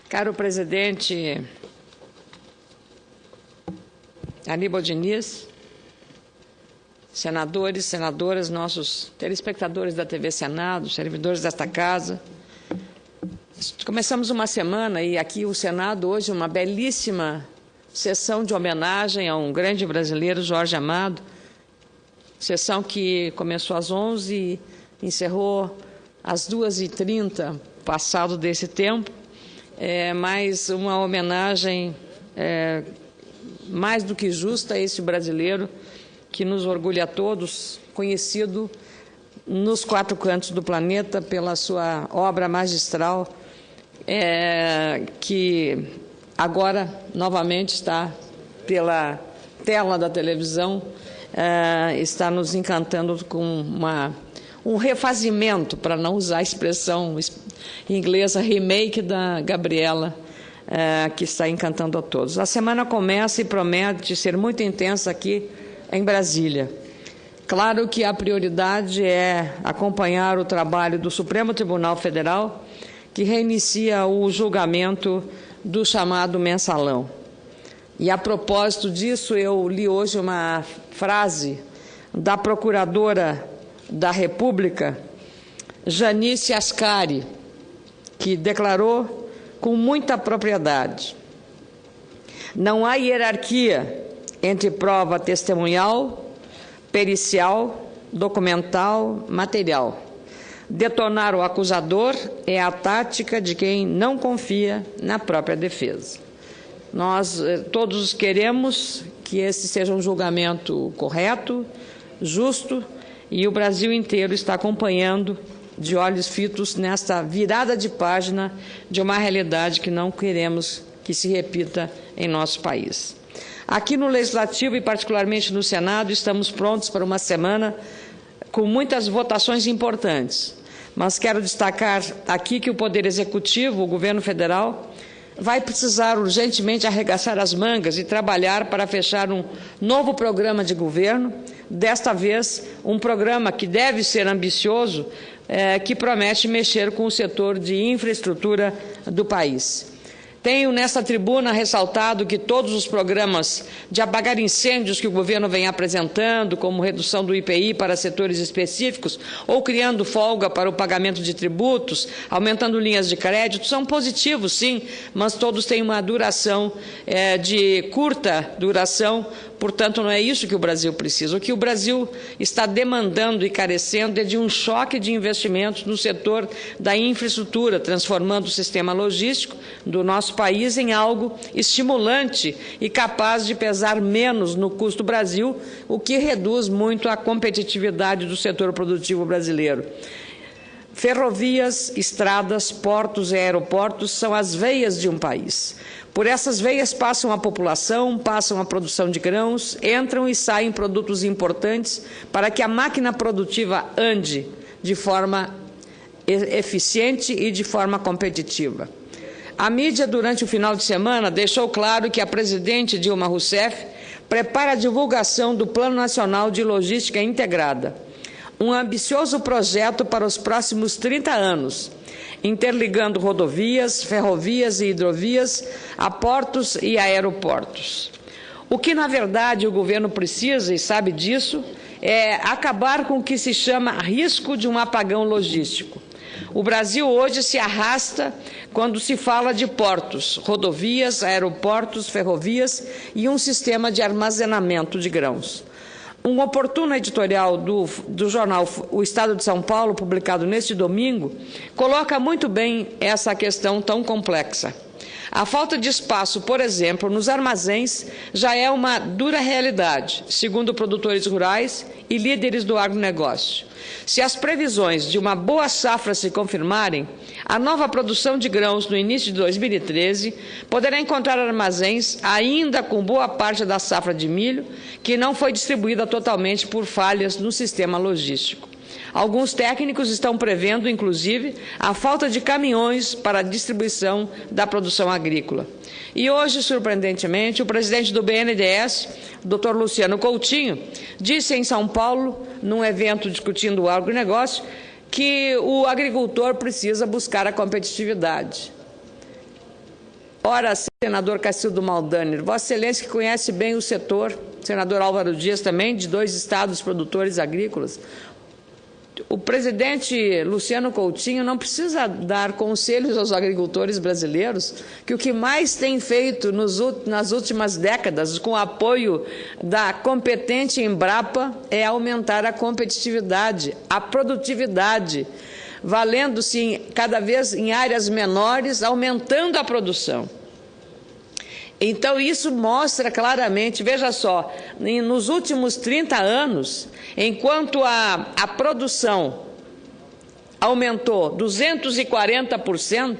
Caro presidente Aníbal Diniz, senadores, senadoras, nossos telespectadores da TV Senado, servidores desta casa, começamos uma semana e aqui o Senado hoje uma belíssima sessão de homenagem a um grande brasileiro, Jorge Amado, sessão que começou às 11 e encerrou às 2h30, passado desse tempo, mas uma homenagem mais do que justa a esse brasileiro que nos orgulha a todos, conhecido nos 4 cantos do planeta pela sua obra magistral, que agora novamente está pela tela da televisão, está nos encantando com um refazimento, para não usar a expressão inglesa, remake da Gabriela, que está encantando a todos. A semana começa e promete ser muito intensa aqui em Brasília. Claro que a prioridade é acompanhar o trabalho do Supremo Tribunal Federal, que reinicia o julgamento do chamado mensalão. E, a propósito disso, eu li hoje uma frase da Procuradora da República, Janice Ascari, que declarou com muita propriedade: não há hierarquia entre prova testemunhal, pericial, documental, material. Detonar o acusador é a tática de quem não confia na própria defesa. Nós todos queremos que esse seja um julgamento correto, justo, e o Brasil inteiro está acompanhando de olhos fitos nesta virada de página de uma realidade que não queremos que se repita em nosso país. Aqui no Legislativo e particularmente no Senado estamos prontos para uma semana com muitas votações importantes, mas quero destacar aqui que o Poder Executivo, o Governo Federal, vai precisar urgentemente arregaçar as mangas e trabalhar para fechar um novo programa de governo, desta vez um programa que deve ser ambicioso, que promete mexer com o setor de infraestrutura do país. Tenho nesta tribuna ressaltado que todos os programas de apagar incêndios que o governo vem apresentando, como redução do IPI para setores específicos, ou criando folga para o pagamento de tributos, aumentando linhas de crédito, são positivos, sim, mas todos têm uma duração de curta duração. Portanto, não é isso que o Brasil precisa. O que o Brasil está demandando e carecendo é de um choque de investimentos no setor da infraestrutura, transformando o sistema logístico do nosso país em algo estimulante e capaz de pesar menos no custo do Brasil, o que reduz muito a competitividade do setor produtivo brasileiro. Ferrovias, estradas, portos e aeroportos são as veias de um país. Por essas veias passam a população, passam a produção de grãos, entram e saem produtos importantes para que a máquina produtiva ande de forma eficiente e de forma competitiva. A mídia, durante o final de semana, deixou claro que a presidente Dilma Rousseff prepara a divulgação do Plano Nacional de Logística Integrada, um ambicioso projeto para os próximos 30 anos, interligando rodovias, ferrovias e hidrovias a portos e aeroportos. O que, na verdade, o governo precisa, e sabe disso, é acabar com o que se chama risco de um apagão logístico. O Brasil hoje se arrasta quando se fala de portos, rodovias, aeroportos, ferrovias e um sistema de armazenamento de grãos. Um oportuno editorial do jornal O Estado de São Paulo, publicado neste domingo, coloca muito bem essa questão tão complexa. A falta de espaço, por exemplo, nos armazéns, já é uma dura realidade, segundo produtores rurais e líderes do agronegócio. Se as previsões de uma boa safra se confirmarem, a nova produção de grãos no início de 2013 poderá encontrar armazéns ainda com boa parte da safra de milho, que não foi distribuída totalmente por falhas no sistema logístico. Alguns técnicos estão prevendo, inclusive, a falta de caminhões para a distribuição da produção agrícola. E hoje, surpreendentemente, o presidente do BNDES, Dr. Luciano Coutinho, disse em São Paulo, num evento discutindo o agronegócio, que o agricultor precisa buscar a competitividade. Ora, senador Cacildo Maldaner, Vossa Excelência que conhece bem o setor, senador Álvaro Dias também, de 2 estados produtores agrícolas, o presidente Luciano Coutinho não precisa dar conselhos aos agricultores brasileiros, que o que mais tem feito nas últimas décadas, com o apoio da competente Embrapa, é aumentar a competitividade, a produtividade, valendo-se cada vez em áreas menores, aumentando a produção. Então, isso mostra claramente, veja só, nos últimos 30 anos, enquanto a produção aumentou 240%,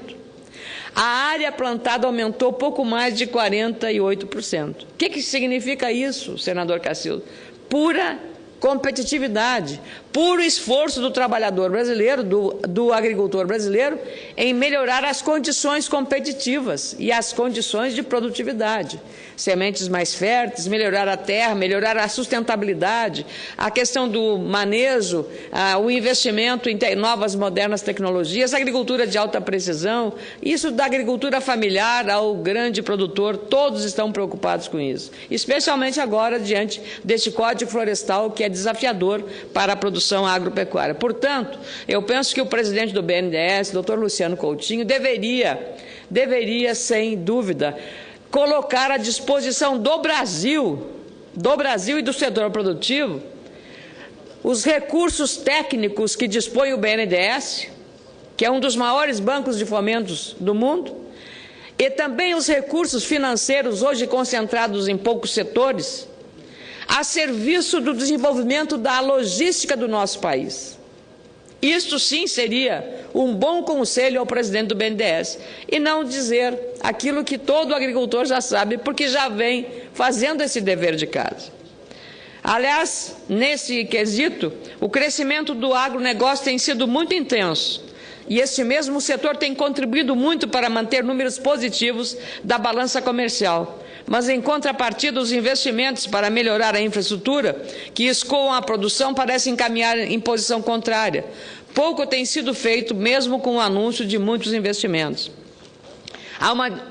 a área plantada aumentou pouco mais de 48%. O que significa isso, senador Cacildo? Pura competitividade, puro esforço do trabalhador brasileiro, do agricultor brasileiro, em melhorar as condições competitivas e as condições de produtividade. Sementes mais férteis, melhorar a terra, melhorar a sustentabilidade, a questão do manejo, o investimento em novas, modernas tecnologias, agricultura de alta precisão, isso da agricultura familiar ao grande produtor, todos estão preocupados com isso, especialmente agora diante deste Código Florestal que é desafiador para a produção agropecuária. Portanto, eu penso que o presidente do BNDES, doutor Luciano Coutinho, deveria, sem dúvida, colocar à disposição do Brasil e do setor produtivo, os recursos técnicos que dispõe o BNDES, que é um dos maiores bancos de fomentos do mundo, e também os recursos financeiros hoje concentrados em poucos setores, a serviço do desenvolvimento da logística do nosso país. Isto sim seria um bom conselho ao presidente do BNDES, e não dizer aquilo que todo agricultor já sabe, porque já vem fazendo esse dever de casa. Aliás, nesse quesito, o crescimento do agronegócio tem sido muito intenso, e este mesmo setor tem contribuído muito para manter números positivos da balança comercial. Mas, em contrapartida, os investimentos para melhorar a infraestrutura, que escoam a produção, parecem caminhar em posição contrária. Pouco tem sido feito, mesmo com o anúncio de muitos investimentos. Há uma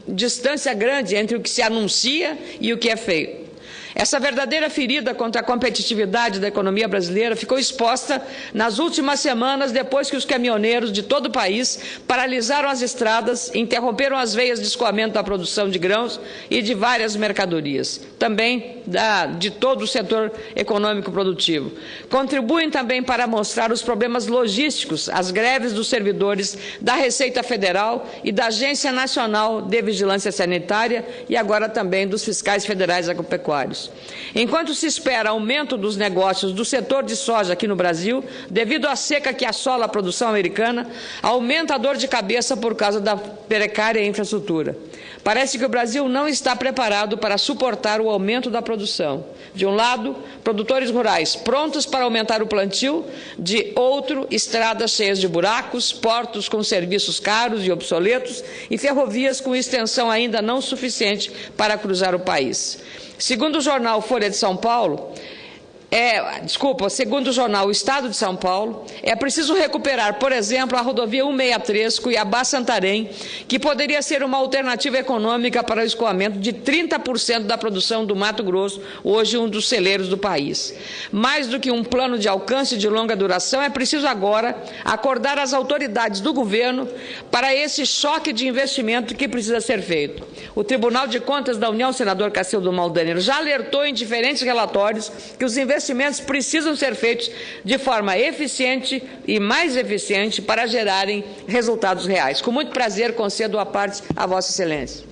distância grande entre o que se anuncia e o que é feito. Essa verdadeira ferida contra a competitividade da economia brasileira ficou exposta nas últimas semanas, depois que os caminhoneiros de todo o país paralisaram as estradas, interromperam as veias de escoamento da produção de grãos e de várias mercadorias, também de todo o setor econômico produtivo. Contribuem também para mostrar os problemas logísticos, as greves dos servidores da Receita Federal e da Agência Nacional de Vigilância Sanitária e agora também dos fiscais federais agropecuários. Enquanto se espera aumento dos negócios do setor de soja aqui no Brasil, devido à seca que assola a produção americana, aumenta a dor de cabeça por causa da precária infraestrutura. Parece que o Brasil não está preparado para suportar o aumento da produção. De um lado, produtores rurais prontos para aumentar o plantio, de outro, estradas cheias de buracos, portos com serviços caros e obsoletos e ferrovias com extensão ainda não suficiente para cruzar o país. Segundo o jornal Folha de São Paulo, segundo o jornal O Estado de São Paulo, é preciso recuperar, por exemplo, a rodovia 163 Cuiabá-Santarém, que poderia ser uma alternativa econômica para o escoamento de 30% da produção do Mato Grosso, hoje um dos celeiros do país. Mais do que um plano de alcance de longa duração, é preciso agora acordar as autoridades do governo para esse choque de investimento que precisa ser feito. O Tribunal de Contas da União, senador Cacildo Maldaner, já alertou em diferentes relatórios que os investimentos precisam ser feitos de forma eficiente e mais eficiente para gerarem resultados reais. Com muito prazer, concedo a parte a Vossa Excelência.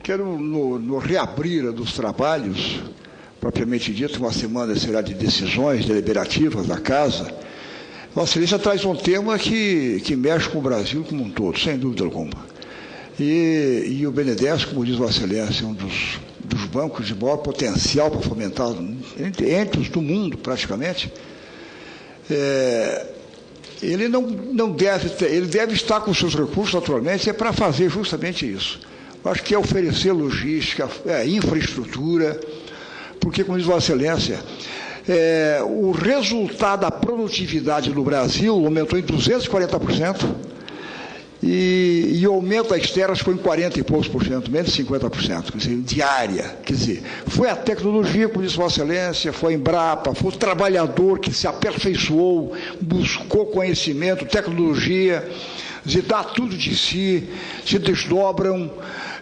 Quero, no reabrir dos trabalhos, propriamente dito, uma semana será de decisões deliberativas da Casa. Vossa Excelência traz um tema que mexe com o Brasil como um todo, sem dúvida alguma. E o BNDES, como diz Vossa Excelência, é um dos bancos de maior potencial para fomentar, entre os do mundo, praticamente. Ele não deve ter, ele deve estar com seus recursos, naturalmente, para fazer justamente isso. Eu acho que é oferecer logística, infraestrutura, porque, como diz Vossa Excelência, o resultado da produtividade no Brasil aumentou em 240%, e o aumento das terras foi em 40 e poucos por cento, menos de 50%, quer dizer, diária. Quer dizer, foi a tecnologia, como disse Vossa Excelência, foi a Embrapa, foi o trabalhador que se aperfeiçoou, buscou conhecimento, tecnologia, de dar tudo de si, se desdobram,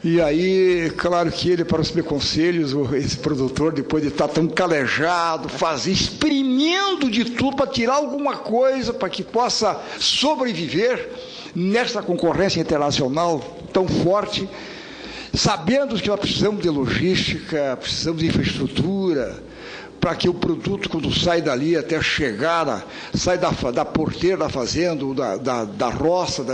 e aí, claro que ele, para os meus conselhos, esse produtor, depois de estar tão calejado, exprimindo de tudo para tirar alguma coisa, para que possa sobreviver nesta concorrência internacional tão forte, sabendo que nós precisamos de logística, precisamos de infraestrutura, para que o produto, quando sai dali até chegar, sai da porteira da fazenda, ou da roça,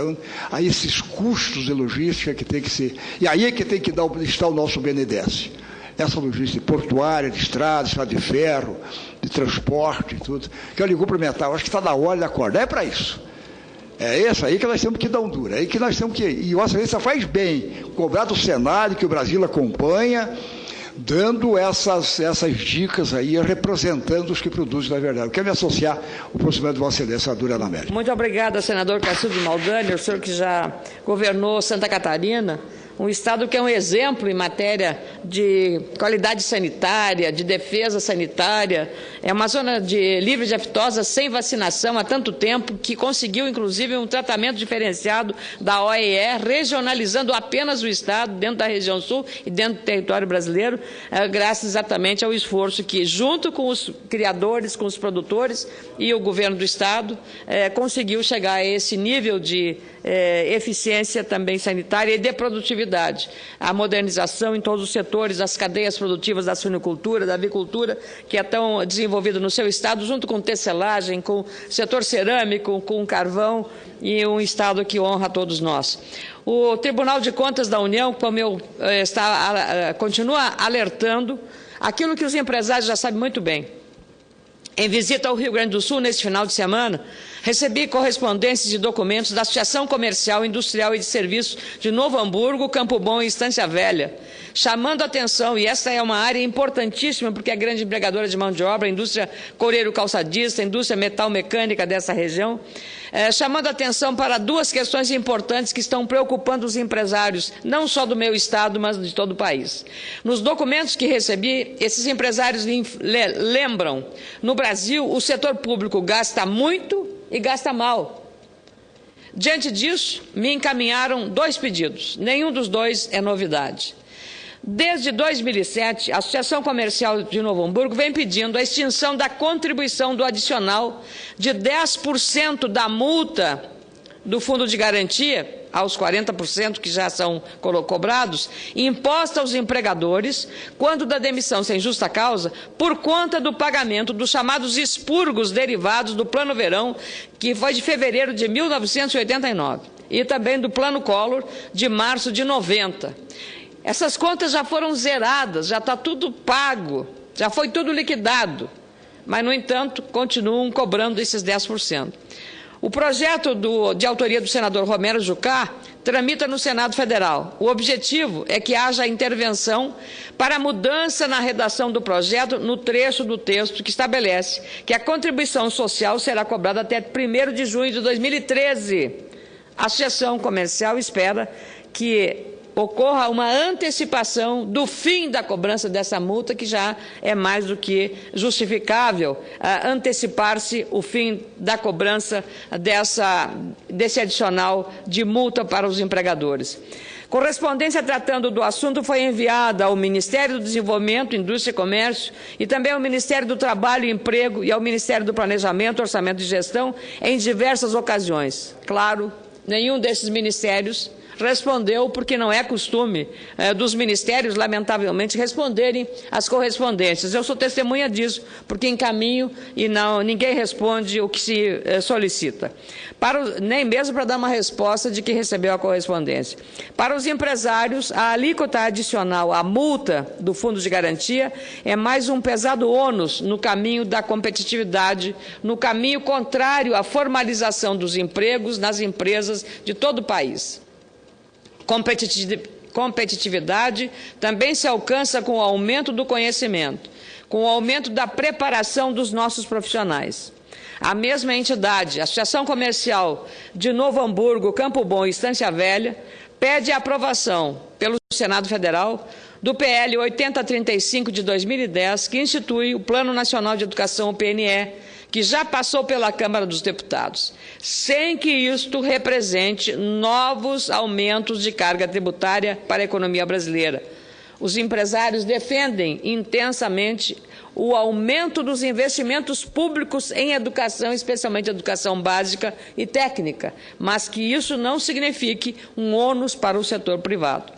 a esses custos de logística que tem que ser. E aí é que tem que estar o nosso BNDES. Essa logística portuária, de estrada de ferro, de transporte e tudo. Quero lhe cumprimentar, acho que está na hora de acordar, é para isso. É isso aí que nós temos que dar um duro, é aí que nós temos que... E Vossa Excelência faz bem, cobrar do Senado, que o Brasil acompanha, dando essas dicas aí, representando os que produzem na verdade. Eu quero me associar ao posicionamento de Vossa Excelência, a Dura na América. Muito obrigada, senador Cacildo Maldani, o senhor que já governou Santa Catarina, um estado que é um exemplo em matéria de qualidade sanitária, de defesa sanitária. É uma zona livre de aftosa, sem vacinação há tanto tempo, que conseguiu, inclusive, um tratamento diferenciado da OIE, regionalizando apenas o estado, dentro da região sul e dentro do território brasileiro, graças exatamente ao esforço que, junto com os criadores, com os produtores e o governo do estado, conseguiu chegar a esse nível de eficiência também sanitária e de produtividade. A modernização em todos os setores, das cadeias produtivas da suinocultura, da avicultura, que é tão desenvolvida no seu estado, junto com tecelagem, com o setor cerâmico, com o carvão, e um estado que honra a todos nós. O Tribunal de Contas da União, como eu continua alertando, aquilo que os empresários já sabem muito bem. Em visita ao Rio Grande do Sul, neste final de semana, recebi correspondências e documentos da Associação Comercial, Industrial e de Serviços de Novo Hamburgo, Campo Bom e Estância Velha, chamando a atenção, e essa é uma área importantíssima, porque é grande empregadora de mão de obra, a indústria coureiro-calçadista, a indústria metal-mecânica dessa região, chamando a atenção para duas questões importantes que estão preocupando os empresários, não só do meu estado, mas de todo o país. Nos documentos que recebi, esses empresários lembram, no Brasil, o setor público gasta muito e gasta mal. Diante disso, me encaminharam 2 pedidos. Nenhum dos 2 é novidade. Desde 2007, a Associação Comercial de Novo Hamburgo vem pedindo a extinção da contribuição do adicional de 10% da multa do Fundo de Garantia, aos 40% que já são cobrados, imposta aos empregadores, quando da demissão sem justa causa, por conta do pagamento dos chamados expurgos derivados do Plano Verão, que foi de fevereiro de 1989, e também do Plano Collor, de março de 90. Essas contas já foram zeradas, já está tudo pago, já foi tudo liquidado, mas, no entanto, continuam cobrando esses 10%. O projeto de autoria do senador Romero Jucá tramita no Senado Federal. O objetivo é que haja intervenção para mudança na redação do projeto no trecho do texto que estabelece que a contribuição social será cobrada até 1º de junho de 2013. A Associação Comercial espera que ocorra uma antecipação do fim da cobrança dessa multa, que já é mais do que justificável antecipar-se o fim da cobrança desse adicional de multa para os empregadores. Correspondência tratando do assunto foi enviada ao Ministério do Desenvolvimento, Indústria e Comércio e também ao Ministério do Trabalho e Emprego e ao Ministério do Planejamento, Orçamento e Gestão em diversas ocasiões. Claro, nenhum desses ministérios respondeu, porque não é costume dos ministérios, lamentavelmente, responderem às correspondências. Eu sou testemunha disso, porque encaminho e ninguém responde o que se solicita. Nem mesmo para dar uma resposta de que recebeu a correspondência. Para os empresários, a alíquota adicional à multa do Fundo de Garantia é mais um pesado ônus no caminho da competitividade, no caminho contrário à formalização dos empregos nas empresas de todo o país. Competitividade também se alcança com o aumento do conhecimento, com o aumento da preparação dos nossos profissionais. A mesma entidade, a Associação Comercial de Novo Hamburgo, Campo Bom e Estância Velha, pede a aprovação pelo Senado Federal do PL 8035 de 2010, que institui o Plano Nacional de Educação, o PNE, que já passou pela Câmara dos Deputados, sem que isto represente novos aumentos de carga tributária para a economia brasileira. Os empresários defendem intensamente o aumento dos investimentos públicos em educação, especialmente educação básica e técnica, mas que isso não signifique um ônus para o setor privado.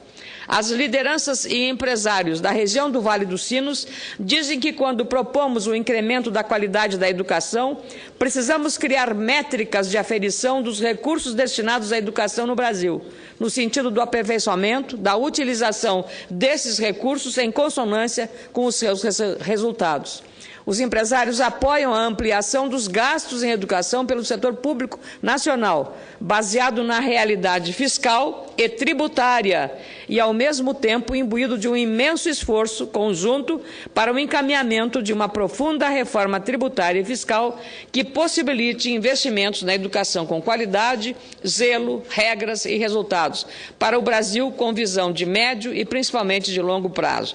As lideranças e empresários da região do Vale dos Sinos dizem que, quando propomos o incremento da qualidade da educação, precisamos criar métricas de aferição dos recursos destinados à educação no Brasil, no sentido do aperfeiçoamento, da utilização desses recursos em consonância com os seus resultados. Os empresários apoiam a ampliação dos gastos em educação pelo setor público nacional, baseado na realidade fiscal e tributária, e, ao mesmo tempo, imbuído de um imenso esforço conjunto para o encaminhamento de uma profunda reforma tributária e fiscal que possibilite investimentos na educação com qualidade, zelo, regras e resultados, para o Brasil com visão de médio e, principalmente, de longo prazo.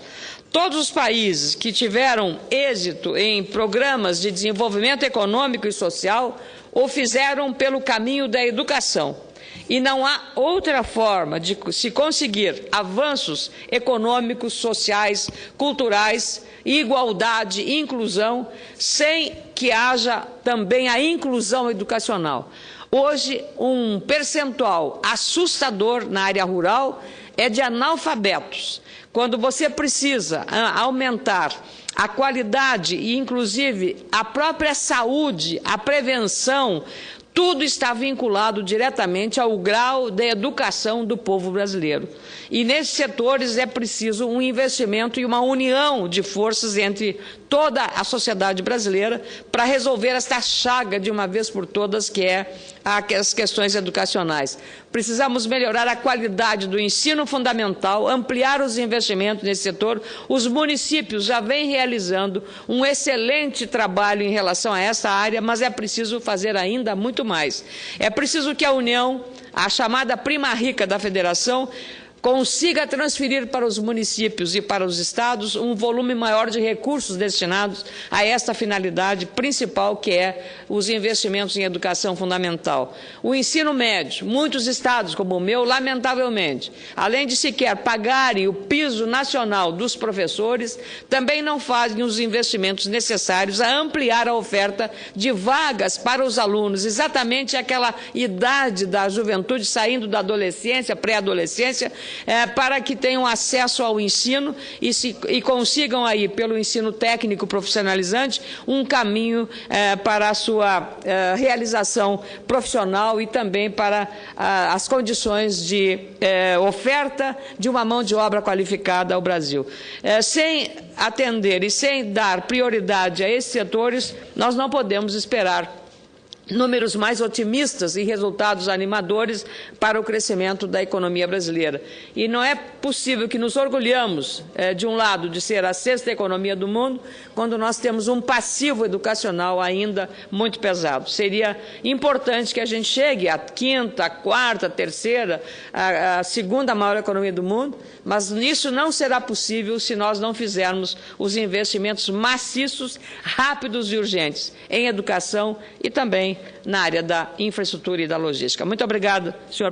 Todos os países que tiveram êxito em programas de desenvolvimento econômico e social o fizeram pelo caminho da educação. E não há outra forma de se conseguir avanços econômicos, sociais, culturais, igualdade e inclusão, sem que haja também a inclusão educacional. Hoje, um percentual assustador na área rural é de analfabetos. Quando você precisa aumentar a qualidade e, inclusive, a própria saúde, a prevenção, tudo está vinculado diretamente ao grau de educação do povo brasileiro. E nesses setores é preciso um investimento e uma união de forças entre toda a sociedade brasileira para resolver esta chaga de uma vez por todas, que é as questões educacionais. Precisamos melhorar a qualidade do ensino fundamental, ampliar os investimentos nesse setor. Os municípios já vêm realizando um excelente trabalho em relação a essa área, mas é preciso fazer ainda muito mais. É preciso que a União, a chamada prima rica da Federação, consiga transferir para os municípios e para os estados um volume maior de recursos destinados a esta finalidade principal, que é os investimentos em educação fundamental. O ensino médio, muitos estados, como o meu, lamentavelmente, além de sequer pagarem o piso nacional dos professores, também não fazem os investimentos necessários a ampliar a oferta de vagas para os alunos, exatamente aquela idade da juventude saindo da adolescência, pré-adolescência, para que tenham acesso ao ensino e consigam aí, pelo ensino técnico profissionalizante, um caminho para a sua realização profissional e também para as condições de oferta de uma mão de obra qualificada ao Brasil. Sem atender e sem dar prioridade a esses setores, nós não podemos esperar números mais otimistas e resultados animadores para o crescimento da economia brasileira. E não é possível que nos orgulhamos, de um lado, de ser a sexta economia do mundo, quando nós temos um passivo educacional ainda muito pesado. Seria importante que a gente chegue à quinta, à quarta, à terceira, à segunda maior economia do mundo, mas isso não será possível se nós não fizermos os investimentos maciços, rápidos e urgentes em educação e também na área da infraestrutura e da logística. Muito obrigado, senhor presidente.